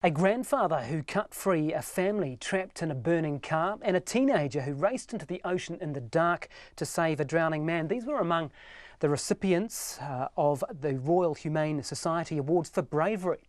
A grandfather who cut free a family trapped in a burning car and a teenager who raced into the ocean in the dark to save a drowning man. These were among the recipients of the Royal Humane Society Awards for Bravery,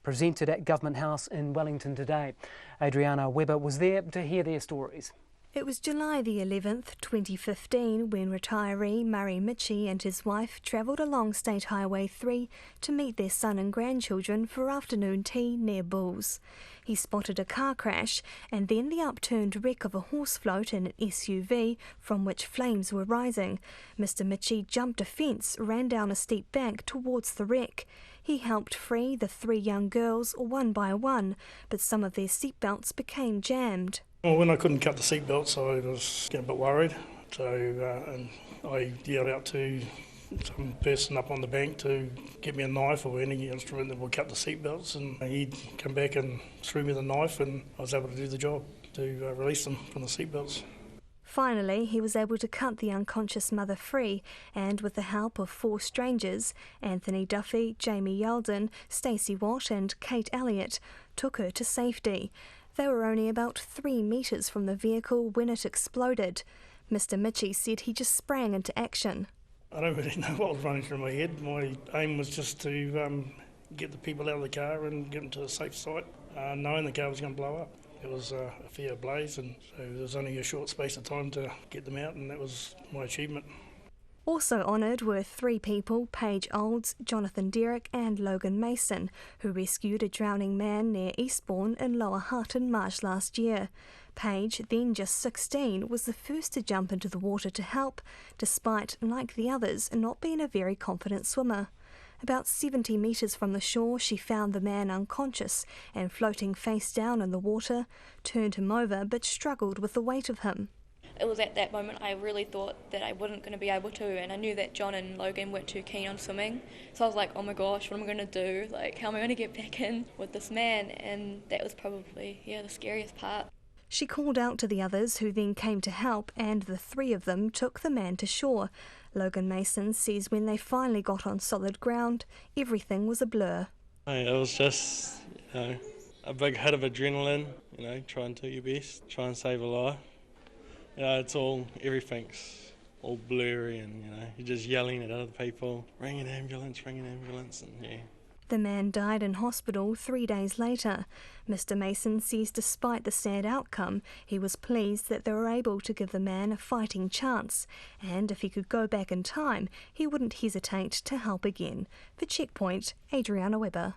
presented at Government House in Wellington today. Adriana Webber was there to hear their stories. It was July the 11th, 2015, when retiree Murray Mitchie and his wife travelled along State Highway 3 to meet their son and grandchildren for afternoon tea near Bulls. He spotted a car crash and then the upturned wreck of a horse float in an SUV from which flames were rising. Mr Mitchie jumped a fence, ran down a steep bank towards the wreck. He helped free the three young girls one by one, but some of their seatbelts became jammed. Well, when I couldn't cut the seatbelts, I was getting a bit worried. And I yelled out to some person up on the bank to get me a knife or any instrument that would cut the seatbelts. And he'd come back and threw me the knife, and I was able to do the job to release them from the seatbelts. Finally, he was able to cut the unconscious mother free, and with the help of four strangers, Anthony Duffy, Jamie Yeldon, Stacey Watt and Kate Elliott, took her to safety. They were only about 3 metres from the vehicle when it exploded. Mr Mitchie said he just sprang into action. I don't really know what was running through my head. My aim was just to get the people out of the car and get them to a safe site, knowing the car was going to blow up. It was a fair blaze, and so there was only a short space of time to get them out, and that was my achievement. Also honoured were 3 people, Paige Olds, Jonathan Derrick and Logan Mason, who rescued a drowning man near Eastbourne in Lower Hutt in March last year. Paige, then just 16, was the first to jump into the water to help, despite, like the others, not being a very confident swimmer. About 70 metres from the shore, she found the man unconscious and floating face down in the water, turned him over but struggled with the weight of him. It was at that moment I really thought that I wasn't going to be able to, and I knew that John and Logan weren't too keen on swimming. So I was like, oh my gosh, what am I going to do? Like, how am I going to get back in with this man? And that was probably, the scariest part. She called out to the others, who then came to help, and the 3 of them took the man to shore. Logan Mason says when they finally got on solid ground, everything was a blur. It was just, a big hit of adrenaline, try and do your best, try and save a life. Everything's all blurry, and you're just yelling at other people, ring an ambulance, and The man died in hospital 3 days later. Mr Mason says despite the sad outcome, he was pleased that they were able to give the man a fighting chance, and if he could go back in time, he wouldn't hesitate to help again. For Checkpoint, Adriana Webber.